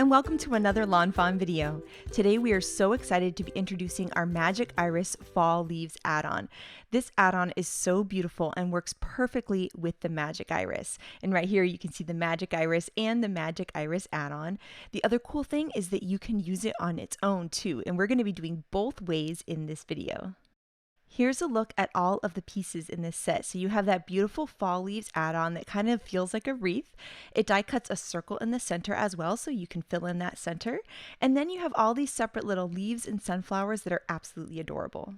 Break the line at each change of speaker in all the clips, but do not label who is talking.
and welcome to another Lawn Fawn video. Today we are so excited to be introducing our Magic Iris Fall Leaves add-on. This add-on is so beautiful and works perfectly with the Magic Iris. And right here you can see the Magic Iris and the Magic Iris add-on. The other cool thing is that you can use it on its own too, and we're going to be doing both ways in this video. Here's a look at all of the pieces in this set. So you have that beautiful fall leaves add-on that kind of feels like a wreath. It die cuts a circle in the center as well, so you can fill in that center. And then you have all these separate little leaves and sunflowers that are absolutely adorable.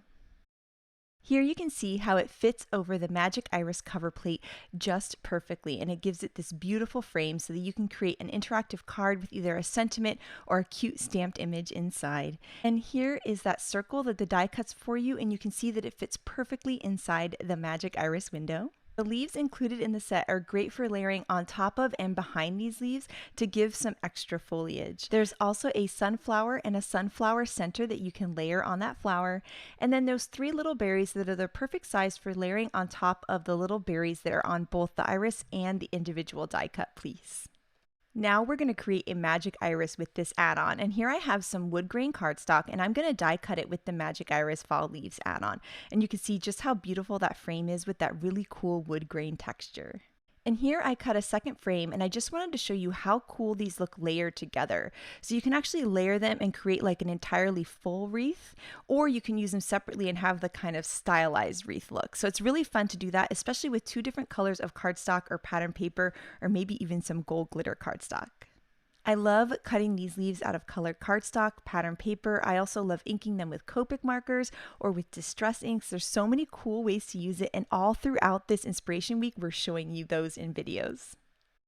Here you can see how it fits over the Magic Iris cover plate just perfectly, and it gives it this beautiful frame so that you can create an interactive card with either a sentiment or a cute stamped image inside. And here is that circle that the die cuts for you, and you can see that it fits perfectly inside the Magic Iris window. The leaves included in the set are great for layering on top of and behind these leaves to give some extra foliage. There's also a sunflower and a sunflower center that you can layer on that flower. And then those three little berries that are the perfect size for layering on top of the little berries that are on both the iris and the individual die cut piece. Now we're going to create a Magic Iris with this add-on, and here I have some wood grain cardstock, and I'm going to die cut it with the Magic Iris Fall Leaves add-on. And you can see just how beautiful that frame is with that really cool wood grain texture. And here I cut a second frame, and I just wanted to show you how cool these look layered together. So you can actually layer them and create like an entirely full wreath, or you can use them separately and have the kind of stylized wreath look. So it's really fun to do that, especially with two different colors of cardstock or pattern paper, or maybe even some gold glitter cardstock. I love cutting these leaves out of colored cardstock, pattern paper. I also love inking them with Copic markers or with distress inks. There's so many cool ways to use it, and all throughout this inspiration week, we're showing you those in videos.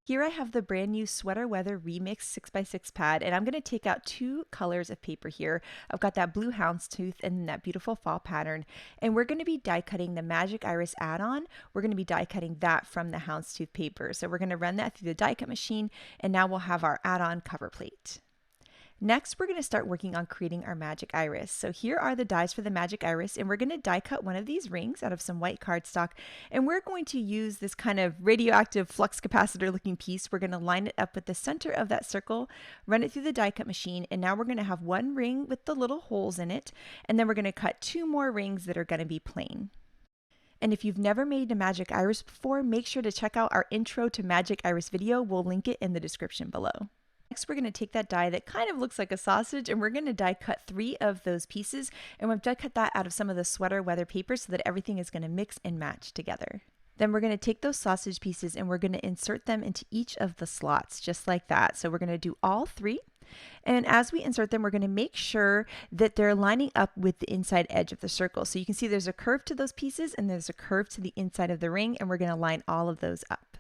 Here I have the brand new Sweater Weather Remix 6x6 pad, and I'm going to take out two colors of paper here. I've got that blue houndstooth and that beautiful fall pattern, and we're going to be die cutting the Magic Iris add-on. We're going to be die cutting that from the houndstooth paper. So we're going to run that through the die cut machine, and now we'll have our add-on cover plate. Next, we're going to start working on creating our Magic Iris. So here are the dies for the Magic Iris, and we're going to die cut one of these rings out of some white cardstock, and we're going to use this kind of radioactive flux capacitor looking piece. We're going to line it up with the center of that circle, run it through the die cut machine, and now we're going to have one ring with the little holes in it, and then we're going to cut two more rings that are going to be plain. And if you've never made a Magic Iris before, make sure to check out our Intro to Magic Iris video. We'll link it in the description below. Next, we're going to take that die that kind of looks like a sausage, and we're going to die cut three of those pieces, and we've die cut that out of some of the Sweater Weather paper so that everything is going to mix and match together. Then we're going to take those sausage pieces and we're going to insert them into each of the slots just like that. So we're going to do all three. And as we insert them, we're going to make sure that they're lining up with the inside edge of the circle. So you can see there's a curve to those pieces and there's a curve to the inside of the ring, and we're going to line all of those up.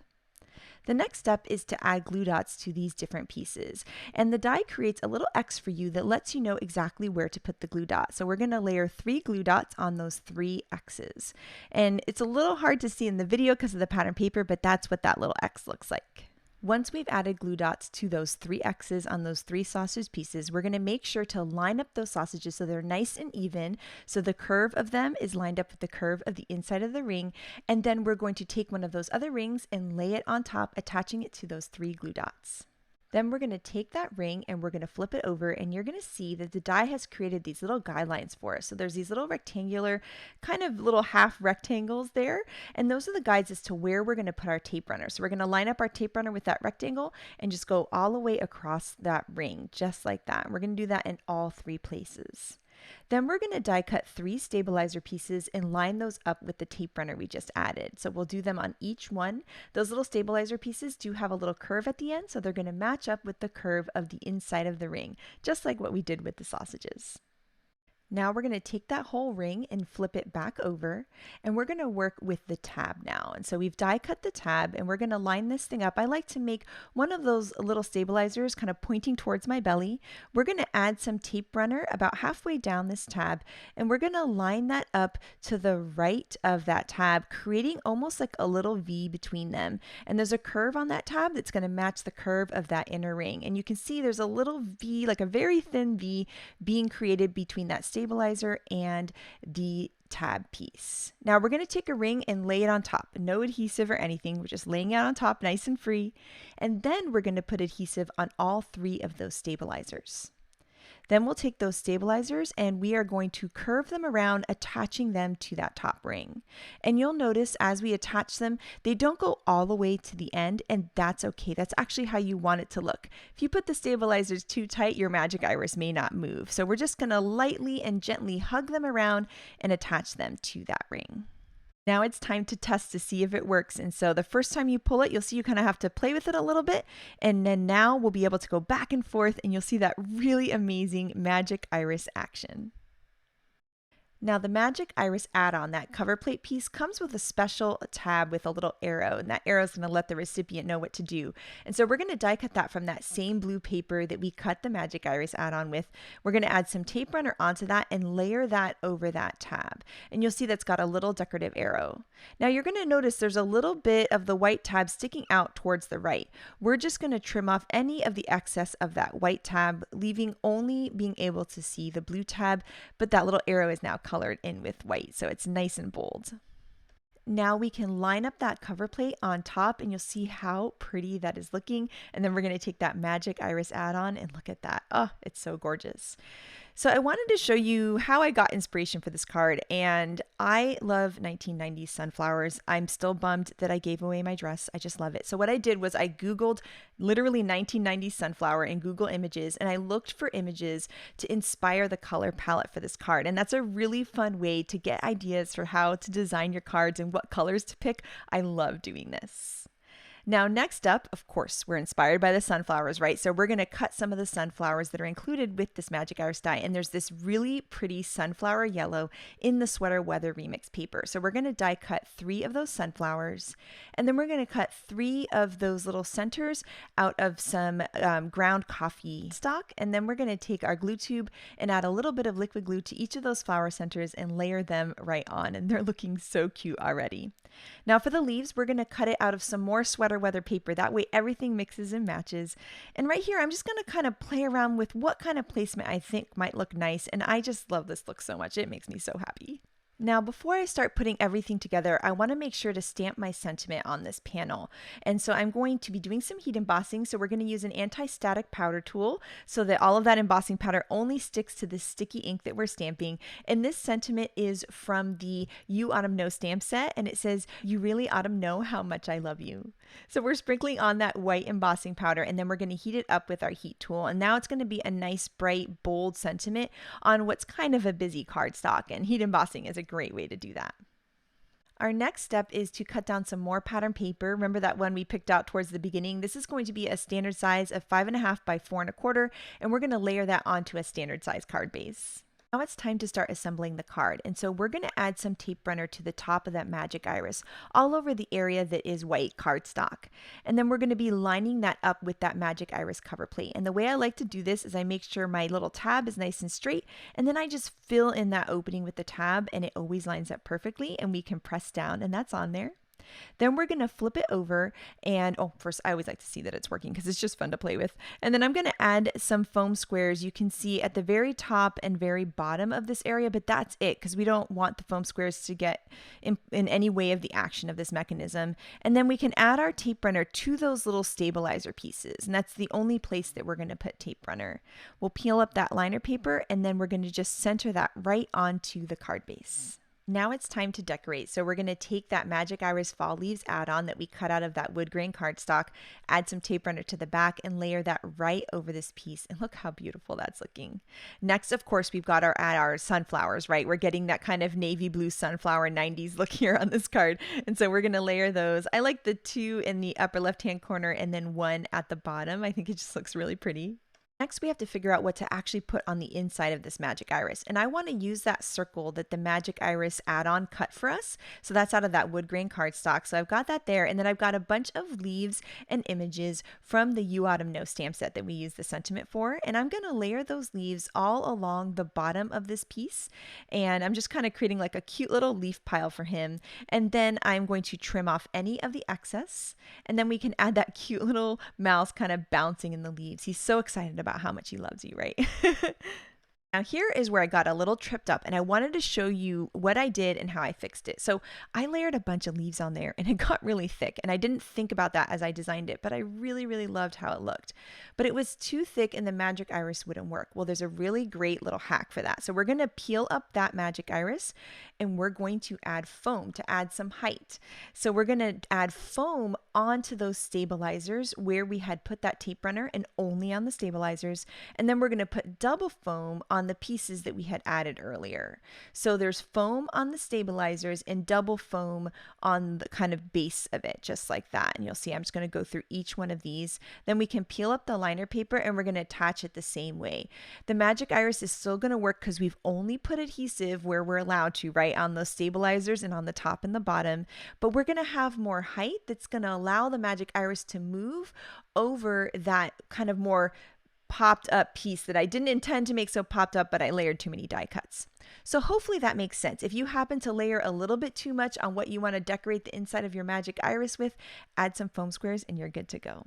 The next step is to add glue dots to these different pieces, and the die creates a little X for you that lets you know exactly where to put the glue dot. So we're going to layer 3 glue dots on those 3 X's, and it's a little hard to see in the video because of the pattern paper, but that's what that little X looks like. Once we've added glue dots to those 3 X's on those 3 sausage pieces, we're going to make sure to line up those sausages so they're nice and even, so the curve of them is lined up with the curve of the inside of the ring, and then we're going to take one of those other rings and lay it on top, attaching it to those 3 glue dots. Then we're going to take that ring and we're going to flip it over, and you're going to see that the die has created these little guidelines for us. So there's these little rectangular, kind of little half rectangles there, and those are the guides as to where we're going to put our tape runner. So we're going to line up our tape runner with that rectangle and just go all the way across that ring, just like that. And we're going to do that in all 3 places. Then we're going to die cut 3 stabilizer pieces and line those up with the tape runner we just added. So we'll do them on each one. Those little stabilizer pieces do have a little curve at the end, so they're going to match up with the curve of the inside of the ring, just like what we did with the sausages. Now we're going to take that whole ring and flip it back over, and we're going to work with the tab now. And so we've die cut the tab, and we're going to line this thing up. I like to make one of those little stabilizers kind of pointing towards my belly. We're going to add some tape runner about halfway down this tab, and we're going to line that up to the right of that tab, creating almost like a little V between them. And there's a curve on that tab that's going to match the curve of that inner ring. And you can see there's a little V, like a very thin V, being created between that stabilizer and the tab piece. Now we're going to take a ring and lay it on top. No adhesive or anything. We're just laying it on top nice and free. And then we're going to put adhesive on all 3 of those stabilizers. Then we'll take those stabilizers and we are going to curve them around, attaching them to that top ring. And you'll notice as we attach them, they don't go all the way to the end, and that's okay. That's actually how you want it to look. If you put the stabilizers too tight, your magic iris may not move. So we're just going to lightly and gently hug them around and attach them to that ring. Now it's time to test to see if it works. And so the first time you pull it, you'll see you kind of have to play with it a little bit. And then now we'll be able to go back and forth and you'll see that really amazing magic iris action. Now the Magic Iris add-on, that cover plate piece, comes with a special tab with a little arrow, and that arrow is going to let the recipient know what to do. And so we're going to die cut that from that same blue paper that we cut the Magic Iris add-on with. We're going to add some tape runner onto that and layer that over that tab. And you'll see that's got a little decorative arrow. Now you're going to notice there's a little bit of the white tab sticking out towards the right. We're just going to trim off any of the excess of that white tab, leaving only being able to see the blue tab, but that little arrow is now colored in with white, so it's nice and bold. Now we can line up that cover plate on top and you'll see how pretty that is looking. And then we're going to take that Magic Iris add-on and look at that. Oh, it's so gorgeous. So I wanted to show you how I got inspiration for this card, and I love 1990s sunflowers. I'm still bummed that I gave away my dress. I just love it. So what I did was I Googled literally 1990s sunflower in Google Images, and I looked for images to inspire the color palette for this card. And that's a really fun way to get ideas for how to design your cards and what colors to pick. I love doing this. Now, next up, of course, we're inspired by the sunflowers, right? So we're going to cut some of the sunflowers that are included with this Magic Iris die. And there's this really pretty sunflower yellow in the Sweater Weather Remix paper. So we're going to die cut 3 of those sunflowers. And then we're going to cut 3 of those little centers out of some ground coffee stock. And then we're going to take our glue tube and add a little bit of liquid glue to each of those flower centers and layer them right on. And they're looking so cute already. Now for the leaves, we're going to cut it out of some more Sweater Weather paper. That way everything mixes and matches. And right here, I'm just going to kind of play around with what kind of placement I think might look nice. And I just love this look so much. It makes me so happy. Now, before I start putting everything together, I want to make sure to stamp my sentiment on this panel. And so I'm going to be doing some heat embossing. So we're going to use an anti-static powder tool so that all of that embossing powder only sticks to the sticky ink that we're stamping. And this sentiment is from the You Autumn Know stamp set. And it says, "You really autumn know how much I love you." So we're sprinkling on that white embossing powder, and then we're going to heat it up with our heat tool. And now it's going to be a nice, bright, bold sentiment on what's kind of a busy cardstock. And heat embossing is a great way to do that. Our next step is to cut down some more pattern paper. Remember that one we picked out towards the beginning? This is going to be a standard size of 5.5 by 4.25, and we're going to layer that onto a standard size card base. Now it's time to start assembling the card, and so we're going to add some tape runner to the top of that Magic Iris all over the area that is white cardstock. And then we're going to be lining that up with that Magic Iris cover plate. And the way I like to do this is I make sure my little tab is nice and straight, and then I just fill in that opening with the tab, and it always lines up perfectly, and we can press down, and that's on there. Then we're going to flip it over and, oh, first I always like to see that it's working because it's just fun to play with. And then I'm going to add some foam squares. You can see at the very top and very bottom of this area, but that's it because we don't want the foam squares to get in any way of the action of this mechanism. And then we can add our tape runner to those little stabilizer pieces. And that's the only place that we're going to put tape runner. We'll peel up that liner paper and then we're going to just center that right onto the card base. Now it's time to decorate. So we're going to take that Magic Iris Fall Leaves add-on that we cut out of that wood grain cardstock, add some tape runner to the back, and layer that right over this piece. And look how beautiful that's looking. Next, of course, we've got our sunflowers, right? We're getting that kind of navy blue sunflower 90s look here on this card. And so we're going to layer those. I like the 2 in the upper left-hand corner and then 1 at the bottom. I think it just looks really pretty. Next, we have to figure out what to actually put on the inside of this Magic Iris. And I want to use that circle that the Magic Iris add-on cut for us. So that's out of that wood grain cardstock. So I've got that there. And then I've got a bunch of leaves and images from the You Autumn Know stamp set that we use the sentiment for. And I'm going to layer those leaves all along the bottom of this piece. And I'm just kind of creating like a cute little leaf pile for him. And then I'm going to trim off any of the excess. And then we can add that cute little mouse kind of bouncing in the leaves. He's so excited about how much he loves you, right? Now here is where I got a little tripped up and I wanted to show you what I did and how I fixed it. So I layered a bunch of leaves on there and it got really thick and I didn't think about that as I designed it, but I really loved how it looked. But it was too thick and the magic iris wouldn't work. Well, there's a really great little hack for that. So we're going to peel up that magic iris and we're going to add foam to add some height. So we're going to add foam onto those stabilizers where we had put that tape runner and only on the stabilizers. And then we're going to put double foam on the pieces that we had added earlier. So there's foam on the stabilizers and double foam on the kind of base of it, just like that. And you'll see I'm just going to go through each one of these. Then we can peel up the liner paper and we're going to attach it the same way. The magic iris is still going to work because we've only put adhesive where we're allowed to, right, on those stabilizers and on the top and the bottom. But we're going to have more height that's going to allow the magic iris to move over that kind of more popped up piece that I didn't intend to make so popped up, but I layered too many die cuts. So hopefully that makes sense. If you happen to layer a little bit too much on what you want to decorate the inside of your magic iris with, add some foam squares and you're good to go.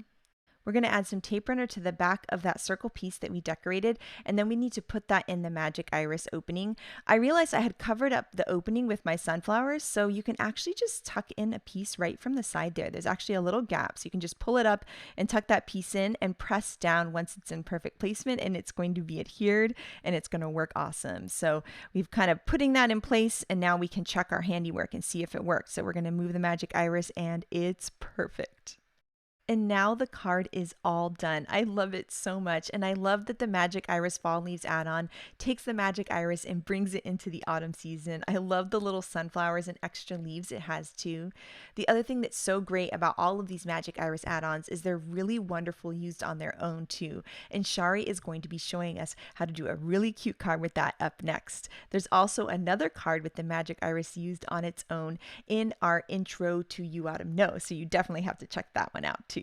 We're going to add some tape runner to the back of that circle piece that we decorated, and then we need to put that in the magic iris opening. I realized I had covered up the opening with my sunflowers, so you can actually just tuck in a piece right from the side there. There's actually a little gap, so you can just pull it up and tuck that piece in and press down once it's in perfect placement, and it's going to be adhered and it's going to work awesome. So we've kind of putting that in place, and now we can check our handiwork and see if it works. So we're going to move the magic iris and it's perfect. And now the card is all done. I love it so much. And I love that the Magic Iris Fall Leaves add-on takes the Magic Iris and brings it into the autumn season. I love the little sunflowers and extra leaves it has too. The other thing that's so great about all of these Magic Iris add-ons is they're really wonderful used on their own too. And Shari is going to be showing us how to do a really cute card with that up next. There's also another card with the Magic Iris used on its own in our Intro to You Autumn Know. So you definitely have to check that one out too.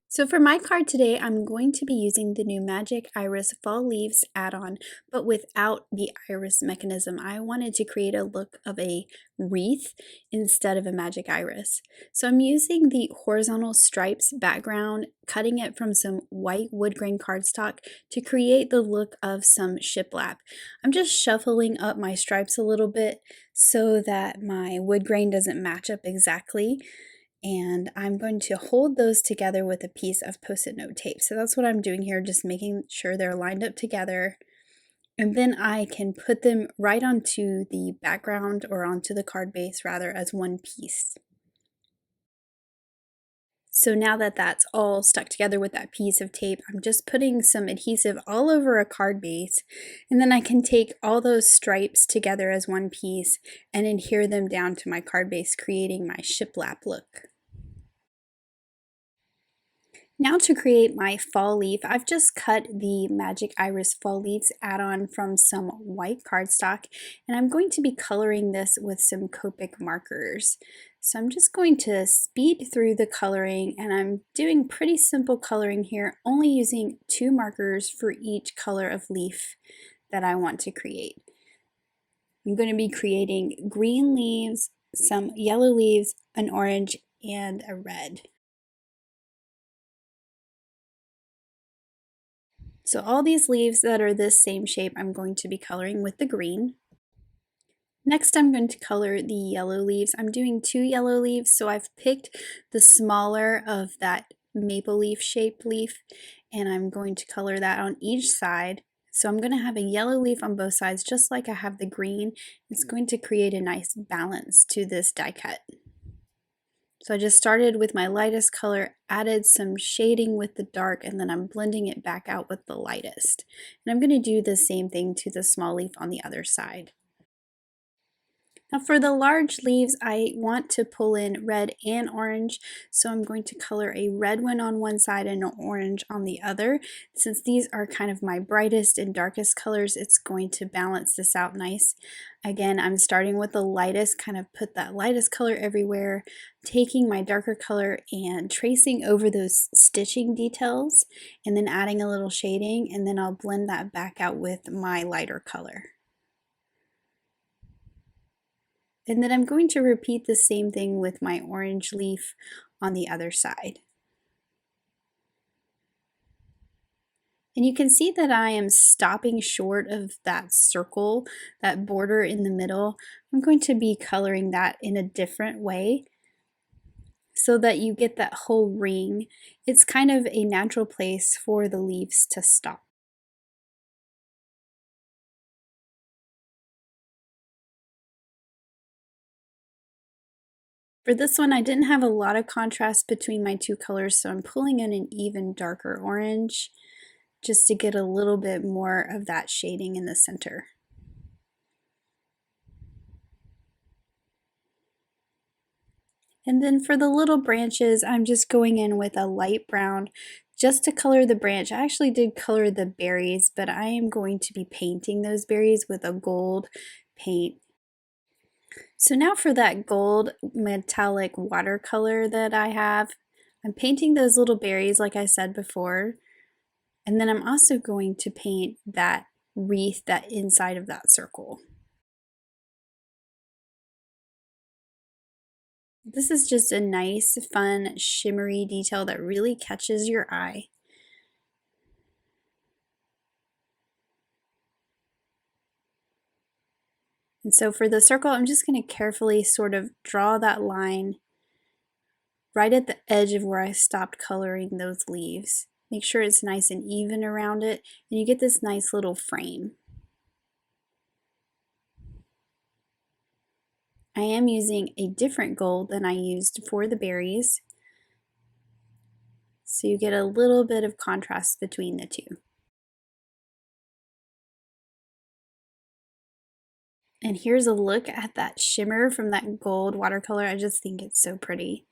So for my card today, I'm going to be using the new Magic Iris Fall Leaves add-on, but without the iris mechanism. I wanted to create a look of a wreath instead of a magic iris. So I'm using the horizontal stripes background, cutting it from some white wood grain cardstock to create the look of some shiplap. I'm just shuffling up my stripes a little bit so that my wood grain doesn't match up exactly. And I'm going to hold those together with a piece of post-it note tape. So that's what I'm doing here, just making sure they're lined up together. And then I can put them right onto the background or onto the card base rather as one piece. So now that that's all stuck together with that piece of tape, I'm just putting some adhesive all over a card base, and then I can take all those stripes together as one piece and adhere them down to my card base, creating my shiplap look. Now to create my fall leaf, I've just cut the Magic Iris Fall Leaves add-on from some white cardstock, and I'm going to be coloring this with some Copic markers. So I'm just going to speed through the coloring, and I'm doing pretty simple coloring here, only using 2 markers for each color of leaf that I want to create. I'm going to be creating green leaves, some yellow leaves, an orange, and a red. So all these leaves that are this same shape, I'm going to be coloring with the green. Next, I'm going to color the yellow leaves. I'm doing 2 yellow leaves, so I've picked the smaller of that maple leaf shaped leaf, and I'm going to color that on each side. So I'm going to have a yellow leaf on both sides, just like I have the green. It's going to create a nice balance to this die cut. So I just started with my lightest color, added some shading with the dark, and then I'm blending it back out with the lightest. And I'm going to do the same thing to the small leaf on the other side. Now for the large leaves, I want to pull in red and orange, so I'm going to color a red one on one side and an orange on the other. Since these are kind of my brightest and darkest colors, it's going to balance this out nice. Again, I'm starting with the lightest, kind of put that lightest color everywhere, taking my darker color and tracing over those stitching details, and then adding a little shading, and then I'll blend that back out with my lighter color. And then I'm going to repeat the same thing with my orange leaf on the other side. And you can see that I am stopping short of that circle, that border in the middle. I'm going to be coloring that in a different way so that you get that whole ring. It's kind of a natural place for the leaves to stop. For this one, I didn't have a lot of contrast between my two colors, so I'm pulling in an even darker orange just to get a little bit more of that shading in the center. And then for the little branches, I'm just going in with a light brown just to color the branch. I actually did color the berries, but I am going to be painting those berries with a gold paint. So now for that gold metallic watercolor that I have, I'm painting those little berries like I said before, and then I'm also going to paint that wreath, that inside of that circle. This is just a nice, fun, shimmery detail that really catches your eye. And so for the circle, I'm just going to carefully sort of draw that line right at the edge of where I stopped coloring those leaves. Make sure it's nice and even around it, and you get this nice little frame. I am using a different gold than I used for the berries, so you get a little bit of contrast between the two. And here's a look at that shimmer from that gold watercolor. I just think it's so pretty.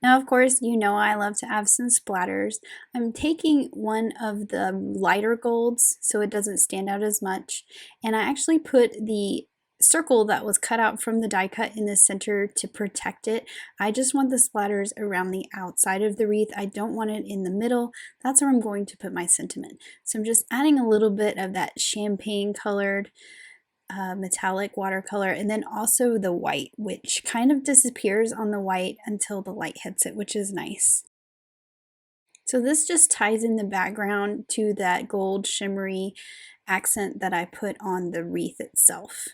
Now, of course, you know I love to have some splatters. I'm taking one of the lighter golds so it doesn't stand out as much. And I actually put the circle that was cut out from the die cut in the center to protect it. I just want the splatters around the outside of the wreath. I don't want it in the middle. That's where I'm going to put my sentiment. So I'm just adding a little bit of that champagne colored metallic watercolor, and then also the white, which kind of disappears on the white until the light hits it, which is nice. So this just ties in the background to that gold shimmery accent that I put on the wreath itself.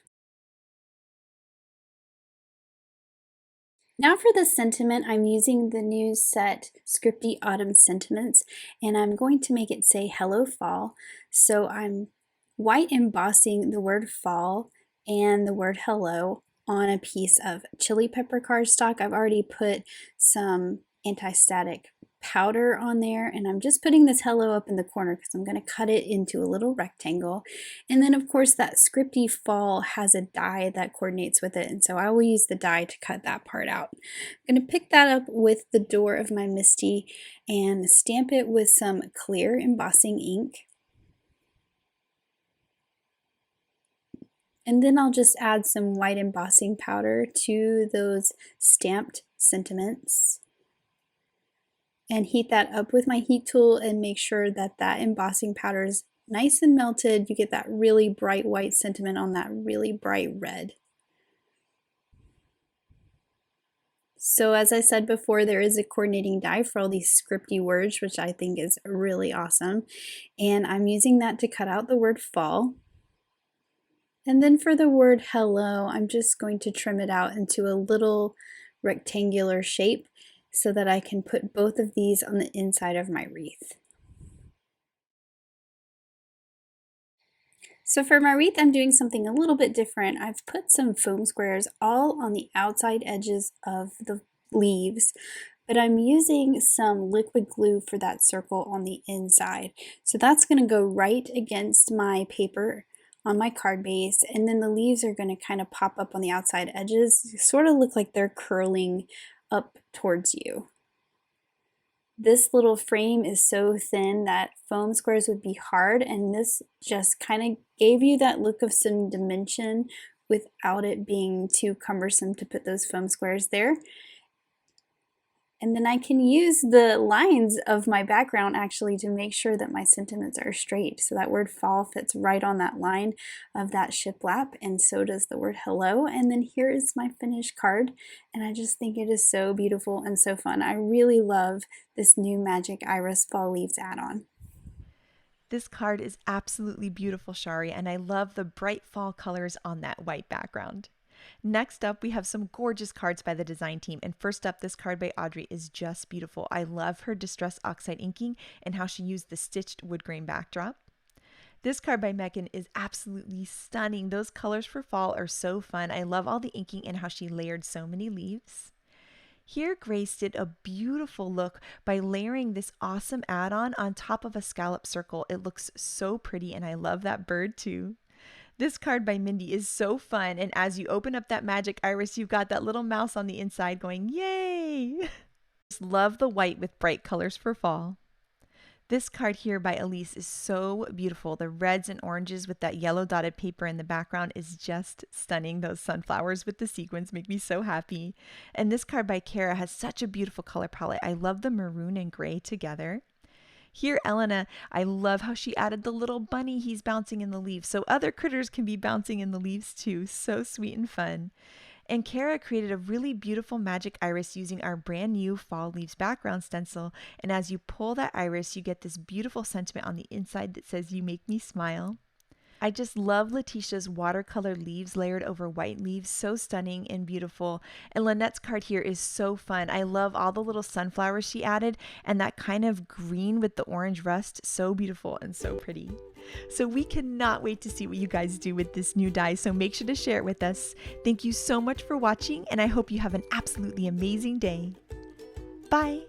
Now for the sentiment, I'm using the new set Scripty Autumn Sentiments, and I'm going to make it say Hello Fall. So I'm white embossing the word fall and the word hello on a piece of chili pepper cardstock. I've already put some anti-static powder on there, and I'm just putting this hello up in the corner because I'm going to cut it into a little rectangle. And then of course that scripty fall has a die that coordinates with it, and so I will use the die to cut that part out. I'm going to pick that up with the door of my MISTI and stamp it with some clear embossing ink. And then I'll just add some white embossing powder to those stamped sentiments and heat that up with my heat tool and make sure that that embossing powder is nice and melted. You get that really bright white sentiment on that really bright red. So as I said before, there is a coordinating die for all these scripty words, which I think is really awesome. And I'm using that to cut out the word fall. And then for the word hello, I'm just going to trim it out into a little rectangular shape so that I can put both of these on the inside of my wreath. So for my wreath, I'm doing something a little bit different. I've put some foam squares all on the outside edges of the leaves, but I'm using some liquid glue for that circle on the inside. So that's going to go right against my paper on my card base, and then the leaves are going to kind of pop up on the outside edges, sort of look like they're curling up towards you. This little frame is so thin that foam squares would be hard, and this just kind of gave you that look of some dimension without it being too cumbersome to put those foam squares there. And then I can use the lines of my background actually to make sure that my sentiments are straight. So that word fall fits right on that line of that shiplap, and so does the word hello. And then here is my finished card, and I just think it is so beautiful and so fun. I really love this new Magic Iris Fall Leaves add-on.
This card is absolutely beautiful, Shari, and I love the bright fall colors on that white background. Next up, we have some gorgeous cards by the design team. And first up, this card by Audrey is just beautiful. I love her distress oxide inking and how she used the stitched wood grain backdrop. This card by Megan is absolutely stunning. Those colors for fall are so fun. I love all the inking and how she layered so many leaves. Here, Grace did a beautiful look by layering this awesome add-on on top of a scallop circle. It looks so pretty, and I love that bird too. This card by Mindy is so fun, and as you open up that magic iris, you've got that little mouse on the inside going, yay! Just love the white with bright colors for fall. This card here by Elise is so beautiful. The reds and oranges with that yellow dotted paper in the background is just stunning. Those sunflowers with the sequins make me so happy. And this card by Kara has such a beautiful color palette. I love the maroon and gray together. Here, Elena, I love how she added the little bunny he's bouncing in the leaves, so other critters can be bouncing in the leaves too. So sweet and fun. And Kara created a really beautiful magic iris using our brand new fall leaves background stencil. And as you pull that iris, you get this beautiful sentiment on the inside that says, "You make me smile." I just love Letitia's watercolor leaves layered over white leaves. So stunning and beautiful. And Lynette's card here is so fun. I love all the little sunflowers she added and that kind of green with the orange rust. So beautiful and so pretty. So we cannot wait to see what you guys do with this new die. So make sure to share it with us. Thank you so much for watching, and I hope you have an absolutely amazing day. Bye.